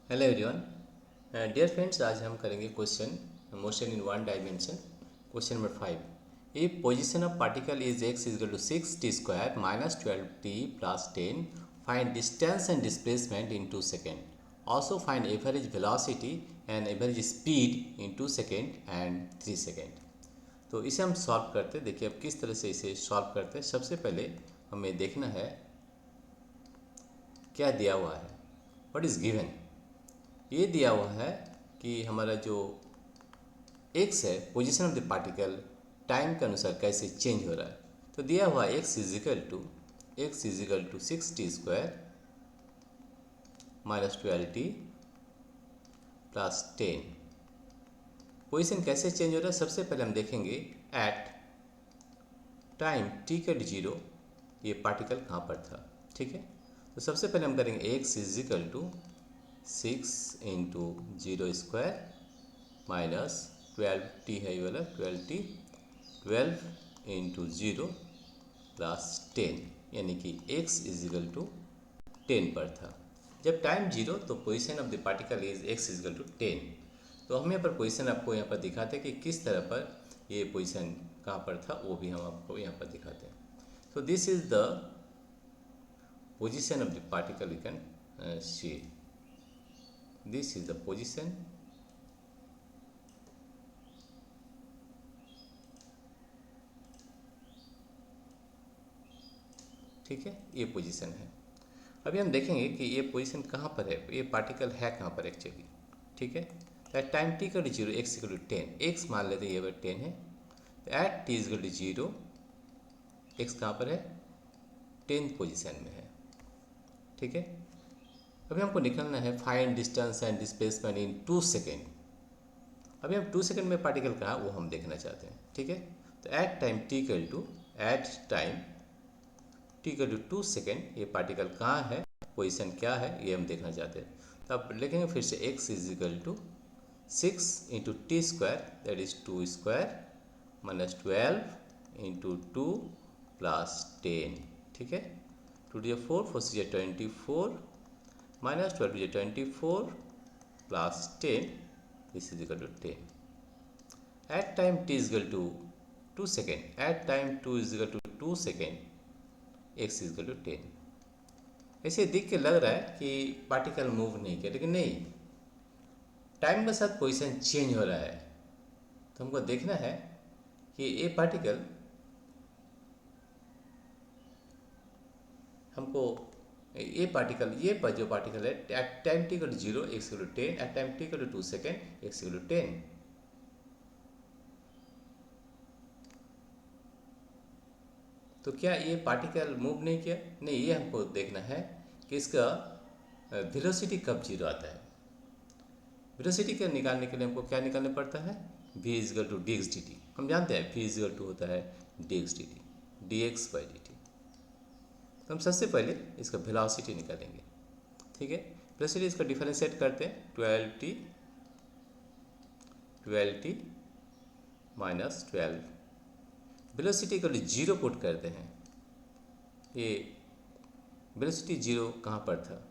Hello everyone. Dear friends, आज हम करेंगे question motion in one dimension. Question number 5। If position of particle is x is equal to 6t² minus 12t plus 10, find distance and displacement in 2 second. Also find average velocity and average speed in 2 second and 3 second. तो इसे हम solve करते हैं। देखिए अब किस तरह से इसे सॉल्व करते हैं। सबसे पहले हमें देखना है क्या दिया हुआ है, व्हाट इज़ गिवन। ये दिया हुआ है कि हमारा जो x है, position of the particle, time के अनुसार कैसे चेंज हो रहा है। तो दिया हुआ x is equal to 6t² minus 12t plus 10। Position कैसे चेंज हो रहा है, सबसे पहले हम देखेंगे एट टाइम t के 0 ये पार्टिकल कहाँ पर था। ठीक है, तो सबसे पहले हम करेंगे x is equal to 6 into 0² minus 12t है, ये वाला 12t, 12 इंटू 0 प्लस 10, यानी कि x इज इक्वल टू 10 पर था। जब टाइम 0 तो position of the particle is x is equal to 10। तो हम यहाँ पर पोजीशन आपको यहाँ पर दिखाते हैं कि किस तरह पर ये पोजीशन कहाँ पर था, वो भी हम आपको यहाँ पर दिखाते हैं। तो this is the position of the particle, you can see this is the position, ठीक है, ये पोजीशन है। अभी हम देखेंगे कि ये पोजीशन कहाँ पर है, ये पार्टिकल है कहाँ पर एक्चुअली। ठीक है, at time t equal to 0 x equal to 10, x मान लेते हैं ये 10 है। तो at t equal to 0 x कहाँ पर है, 10th पोजीशन में है। ठीक है, अभी हमको निकालना है find distance and displacement in 2 second. अभी हम 2 सेकेंड में पार्टिकल कहाँ वो हम देखना चाहते हैं। ठीक है, तो at time t equal to 2 second ये पार्टिकल कहाँ है, पोजीशन क्या है, ये हम देखना चाहते हैं। तो अब लिखेंगे फिर से x is equal to 6 into t² that is 2² minus 12 into 2 plus 10। ठीक है, 2 to 4, 4 6 24 minus 12 to 24 plus 10, this is equal to 10। At time t is equal to 2 second, at time 2 is equal to 2 second, x is equal to 10। ऐसे देख के लग रहा है कि particle move नहीं किया, लेकिन नहीं, टाइम के साथ पोजीशन चेंज हो रहा है। तो हमको देखना है कि ये पार्टिकल हमको ये पर जो पार्टिकल है at time t equal to 0 x equal to 10, at time t equal to 2 second x equal to 10। तो क्या ये पार्टिकल मूव नहीं किया? नहीं, ये हमको देखना है कि इसका वेलोसिटी कब 0 आता है। वेलोसिटी के निकालने के लिए हमको क्या निकालना पड़ता है, v is equal to D X D T. हम जानते हैं v इज इक्वल टू होता है D X D T, D X by D T. तो हम सबसे पहले इसका वेलोसिटी निकालेंगे। ठीक है, वेलोसिटी इसका डिफरेंशिएट करते हैं, 12t minus 12, velocity equal to 0 put करते हैं। ये वेलोसिटी 0 कहाँ पर था,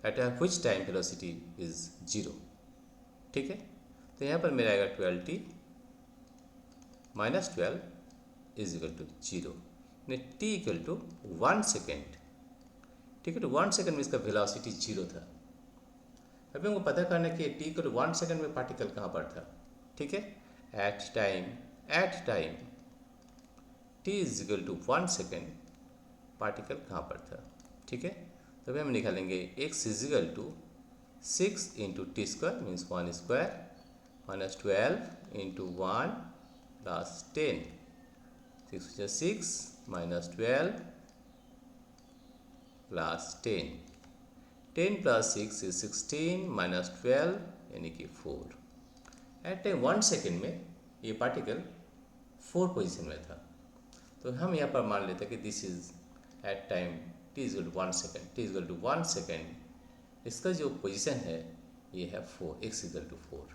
at which time velocity is 0। ठीक है, तो यहाँ पर मेरा आएगा 12t minus 12 is equal to 0, t equal to 1 second. ठीक है, तो 1 सेकेंड में इसका वेलोसिटी 0 था। अभी हमको पता करना है कि t इक्वल टू 1 सेकेंड में पार्टिकल कहाँ पर था। ठीक है, at time t is equal to 1 second particle कहाँ पर था। ठीक है, तो अभी हम निकालेंगे x is equal to 6 into t² means 1² minus 12 into 1 plus 10, 6 minus 12 plus 10, 10 plus 6 is 16 minus 12 यानी कि 4। एट टाइम 1 सेकेंड में ये पार्टिकल 4 पोजीशन में था। तो हम यहाँ पर मान लेते हैं कि this is at time t is equal to 1 second, t is equal to 1 second, इसका जो पोजीशन है ये है 4, x इक्वल टू 4।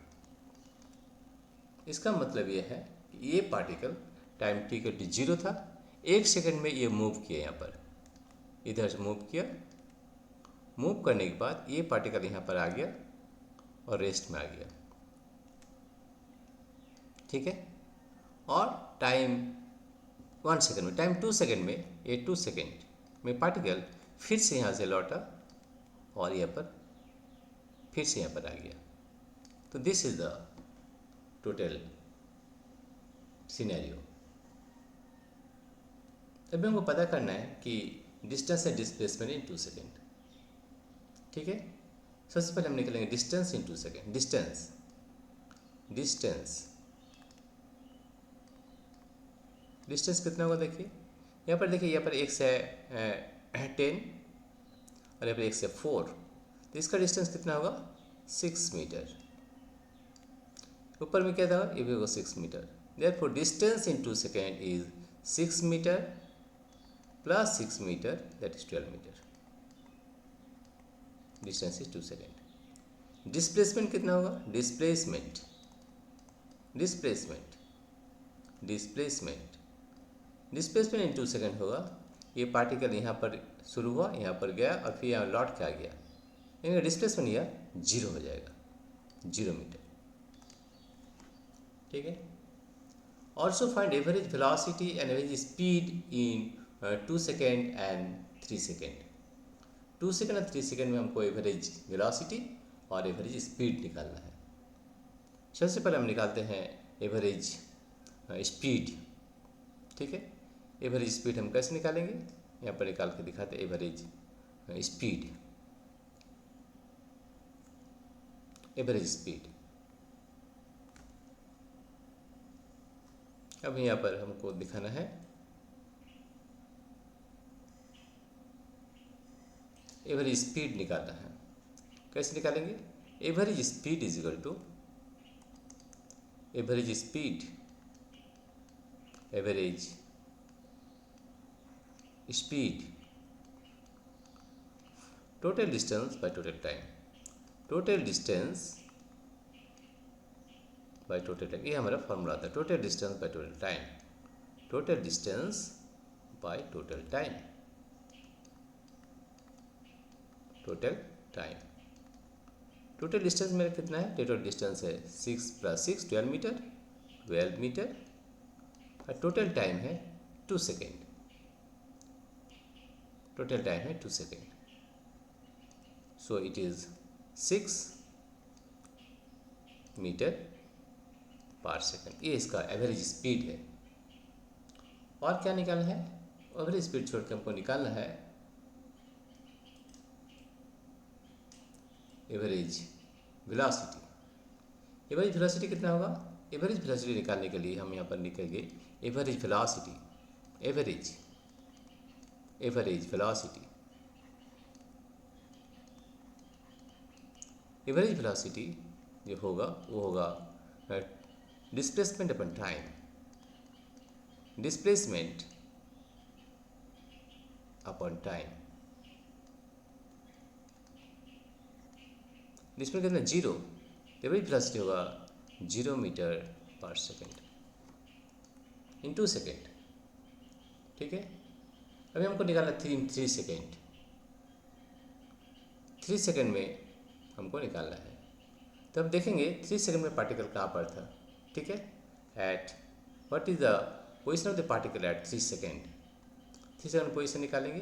इसका मतलब ये है कि ये particle time t equal to 0 था, 1 सेकेंड में ये मूव किया, यहाँ पर इधर से मूव किया मूव करने के बाद ये पार्टिकल यहाँ पर आ गया और रेस्ट में आ गया, ठीक है। और टाइम 1 सेकेंड में, टाइम 2 सेकेंड में, ये 2 सेकेंड में पार्टिकल फिर से यहाँ से लौटा और यहाँ पर फिर से यहाँ पर आ गया। तो this is the total scenario. अभी हमको पता करना है कि distance and displacement in 2 second, ठीक है। सबसे पहले हम निकलेंगे distance in 2 second. Distance distance कितना होगा देखिए, यहाँ पर देखिए, यहाँ पर 1 से 10 और यहाँ पर 1 से 4, तो इसका डिस्टेंस कितना होगा 6 मीटर। ऊपर में क्या था, ये भी होगा 6 metre. Therefore distance in 2 second is 6 metre plus 6 metre, that is 12 metre. Distance is 2 second. Displacement कितना होगा, डिस्प्लेसमेंट इन 2 सेकेंड होगा। ये पार्टिकल यहाँ पर शुरू हुआ, यहाँ पर गया और फिर यहाँ लौट के आ गया, इनका डिस्प्लेसमेंट यह 0 हो जाएगा, 0 मीटर, ठीक है। Also find average velocity and average speed in 2 second and 3 second. 2 second और 3 सेकेंड में हमको एवरेज वेलोसिटी और एवरेज स्पीड निकालना है। सबसे पहले हम निकालते हैं एवरेज स्पीड, ठीक है। एवरेज स्पीड हम कैसे निकालेंगे, यहाँ पर निकाल के दिखाते हैं एवरेज स्पीड। अब यहाँ पर हमको दिखाना है एवरेज स्पीड निकालना है। कैसे निकालेंगे, average speed is equal to average speed total distance by total time. ये हमारा फॉर्मूला था, total distance by total time. Total distance मेरा कितना है, टोटल डिस्टेंस है 6 + 6 12 मीटर और टोटल टाइम है 2 second. So it is 6 metre per second. ये इसका एवरेज स्पीड है। और क्या निकालना है, एवरेज स्पीड छोड़ के हमको निकालना है एवरेज वेलोसिटी कितना होगा। एवरेज वेलोसिटी निकालने के लिए हम यहाँ पर लिखेंगे एवरेज वेलोसिटी जो होगा वो होगा डिस्प्लेसमेंट अपन टाइम। डिस्प्लेसमेंट कितना 0, एवरेज वेलोसिटी होगा 0 metre per second in 2 second, ठीक है। अभी हमको निकालना 3 सेकेंड। 3 सेकेंड में हमको निकालना है। तो अब देखेंगे 3 सेकेंड में पार्टिकल कहाँ पर था, ठीक है। At what is the position of the particle at 3 second. 3 second position निकालेंगे।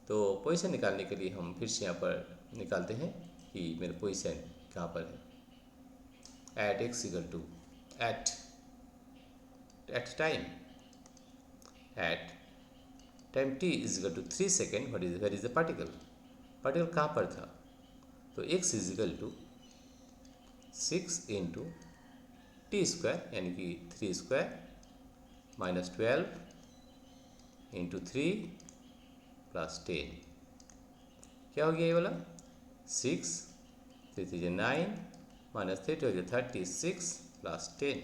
तो पोजीशन निकालने के लिए हम फिर से यहाँ पर निकालते हैं कि मेरा पोजीशन कहाँ पर है। At x equal to at time t is equal to 3 second. Where is the particle कहाँ पर था। तो x is equal to 6 into t², यानी कि 3² माइनस 12 इंटू 3 प्लस 10। क्या हो गया ये वाला 6 3 3 9 माइनस 3 हो गया 36 plus 10,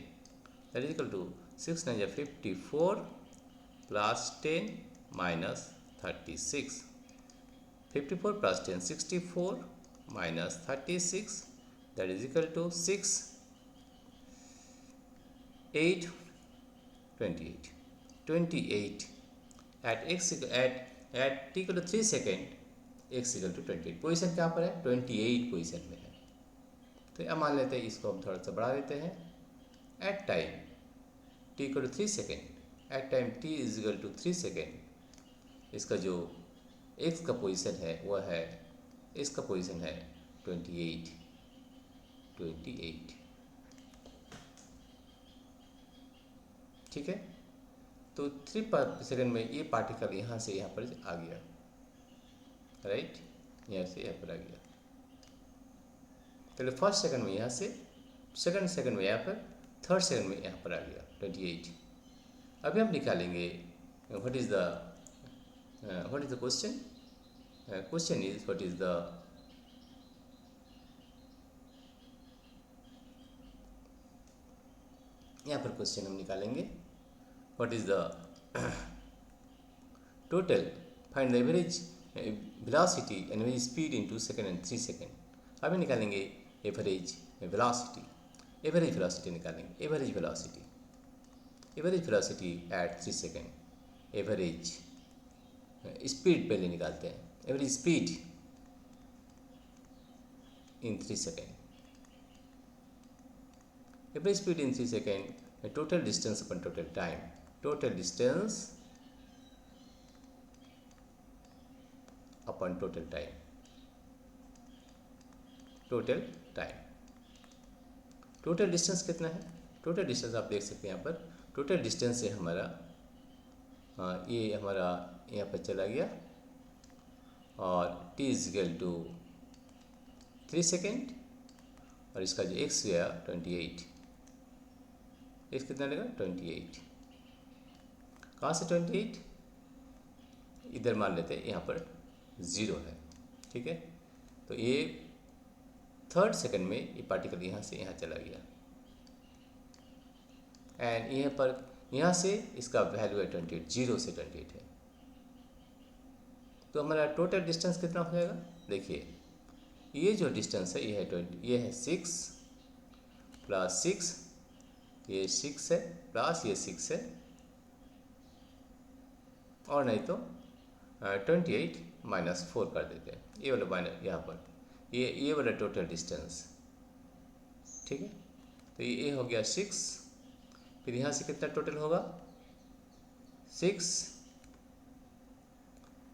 that is equal to 6 9 54 plus 10 minus 36। 54 plus 10 64 minus 36, that is equal to 6 8 28 at t equal to 3 second x equal to 28। Position कहाँ पर है? 28 पोजीशन में है। तो अब मान लेते हैं इसको हम थोड़ा सा बढ़ा देते हैं। At time t equal to 3 second, at time t is equal to 3 second, इसका जो x का पोजीशन है वह है, इसका पोजीशन है 28। ठीक है। तो 3 सेकेंड में ये पार्टिकल यहाँ से यहाँ पर आ गया, राइट, यहाँ से यहाँ पर आ गया। पहले फर्स्ट सेकंड में यहाँ से, सेकंड सेकंड में यहाँ पर, थर्ड सेकंड में यहाँ पर आ गया 28। अभी हम निकालेंगे what is the question. Question is what is the यहाँ पर क्वेश्चन हम निकालेंगे what is the total, find the average velocity and average speed in 2 second and 3 second. अभी निकालेंगे एवरेज वेलोसिटी, एवरेज वेलोसिटी निकालेंगे, average velocity at 3 second, average speed पहले निकालते हैं, एवरेज स्पीड इन 3 सेकेंड, एवरेज स्पीड इन 3 second, total distance अपन total time, total distance अपन total time, total time, total distance कितना है? Total distance आप देख सकते हैं यहाँ पर, टोटल डिस्टेंस से हमारा ये हमारा यहाँ पर चला गया और t is equal to 3 second और इसका जो x गया 28, x कितना लगा? 28। कहाँ से 28? इधर मान लेते हैं यहाँ पर 0 है, ठीक है। तो ये थर्ड सेकंड में ये पार्टिकल यहाँ से यहाँ चला गया एंड यहाँ पर, यहाँ से इसका वैल्यू है 28, 0 से 28 है। तो हमारा टोटल डिस्टेंस कितना हो जाएगा? देखिए ये जो डिस्टेंस है ये है 20, ये है 6 प्लस 6, ये 6 है प्लस ये 6 है, और नहीं तो 28 माइनस 4 कर देते हैं, ये वाला माइनस यहाँ पर, ये वाला टोटल डिस्टेंस, ठीक है। तो ये हो गया 6, फिर यहाँ से कितना टोटल होगा? 6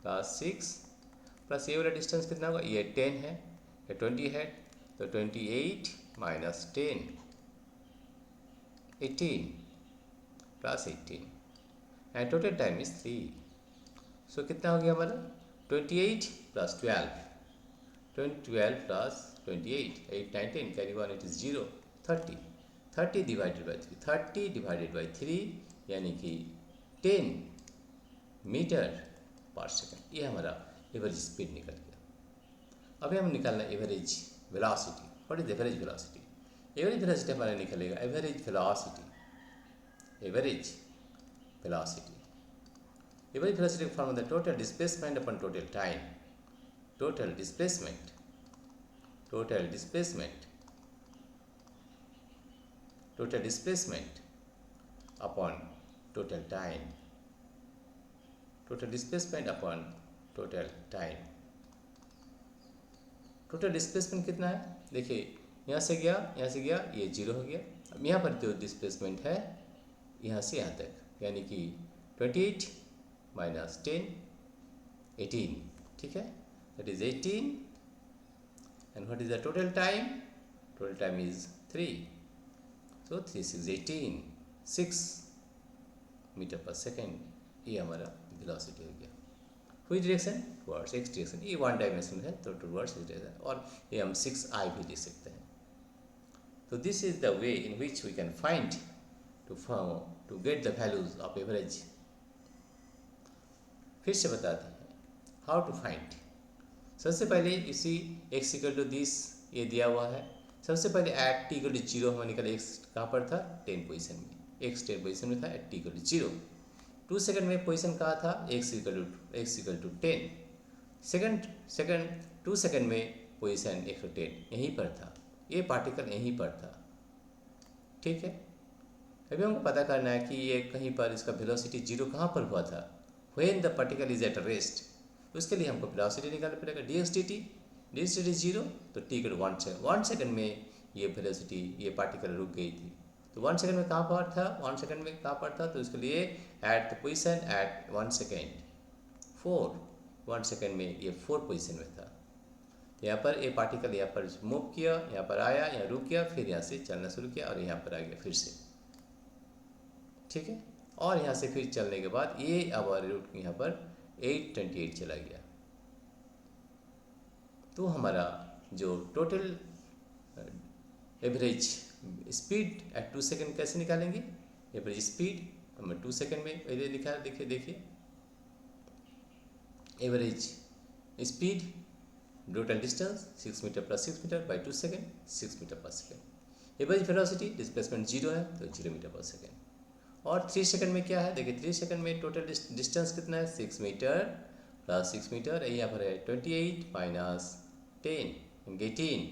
प्लस 6 प्लस ये वाला डिस्टेंस कितना होगा? ये 10 है, ये 20 है, तो 28 minus 10, 18 plus 18 and total time is 3। सो कितना हो गया हमारा? 28 plus 12, 12 plus 28, 8 9 10, carry 1 it is 0, 30, 30 divided by 3, 30 divided by 3 यानी कि 10 मीटर पर सेकेंड, ये हमारा एवरेज स्पीड निकल गया। अभी हम निकालना average velocity. What is average velocity? Average velocity हमारा निकलेगा average velocity, average velocity, average velocity form the total displacement upon total time, total displacement, total displacement, total displacement upon total time, total displacement upon total time। Total displacement कितना है? देखिए यहाँ से गया, यहाँ से गया, ये 0 हो गया। अब यहाँ पर जो डिस्प्लेसमेंट है यहाँ से यहाँ तक, यानी कि 28 माइनस 10, 18, ठीक है, that is 18 and what is the total time? Total time is 3, so 3 6 18, 6 metre per second, ये हमारा वेलोसिटी हो गया। हुई डायरेक्शन? टुवर्ड्स एक्स डायरेक्शन, ये 1 डायमेंशन है तो टुवर्ड्स एक्स डायरेक्शन, और ये हम 6i भी लिख सकते हैं। तो this is the way in which we can find to get the values of average. फिर से बताते हैं हाउ टू फाइंड। सबसे पहले इसी x इक्वल टू दिस ये दिया हुआ है, सबसे पहले एट t इक्वल टू 0 हमारा निकला, x कहाँ पर था? 10 पोजीशन में, x 10 पोजीशन में था at t equal to 0। 2 second में पोजीशन कहाँ था? x equal to 10, second 2 second में पोजीशन 110 यहीं पर था, ये पार्टिकल यहीं पर था, ठीक है। अभी हमको पता करना है कि ये कहीं पर इसका वेलोसिटी 0 कहाँ पर हुआ था? When the particle is at rest, उसके लिए हमको वेलोसिटी निकालना पड़ेगा D X D T zero, तो टी इक्वल 1 सेकेंड, 1 सेकेंड में ये वेलोसिटी ये पार्टिकल रुक गई थी। तो 1 सेकेंड में कहाँ पर था, 1 सेकेंड में कहाँ पर था, तो उसके लिए at the position eight 1 second 4, 1 second में ये 4 पोजिशन में था। तो यहाँ पर ये पार्टिकल यहाँ पर मूव किया, यहाँ पर आया, यहाँ रुक गया, फिर यहाँ से चलना शुरू किया और यहाँ पर आ गया फिर से, ठीक है। और यहाँ से फिर चलने के बाद ये अब रूट यहाँ पर 828 चला गया। तो हमारा जो total average speed at 2 second कैसे निकालेंगे, एवरेज स्पीड हमें 2 सेकेंड में पहले लिखा है, देखिए average speed total distance 6 metre plus 6 metre by 2 second 6 metre per second. Average velocity displacement 0 है तो 0 मीटर पर सेकेंड। और 3 सेकेंड में क्या है, देखिए 3 सेकेंड में टोटल डिस्टेंस कितना है, 6 मीटर प्लस 6 मीटर, यहाँ पर है 28 माइनस 10 18,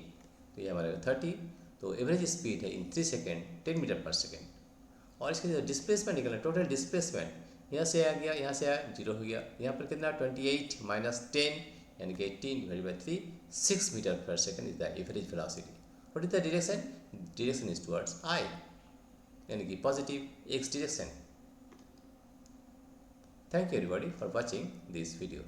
तो ये हमारा 30। तो एवरेज स्पीड है इन 3 सेकेंड 10 मीटर पर सेकेंड। और इसके जो डिस्प्लेसमेंट निकला, टोटल डिस्प्लेसमेंट यहाँ से आ गया, यहाँ से आया 0 हो गया, यहाँ पर कितना 28 माइनस 10 यानी कि 18 divide by 3, 6 metre per second is the average velocity. What is the direction, direction is towards I यानी कि positive X direction. Thank you everybody for watching this video.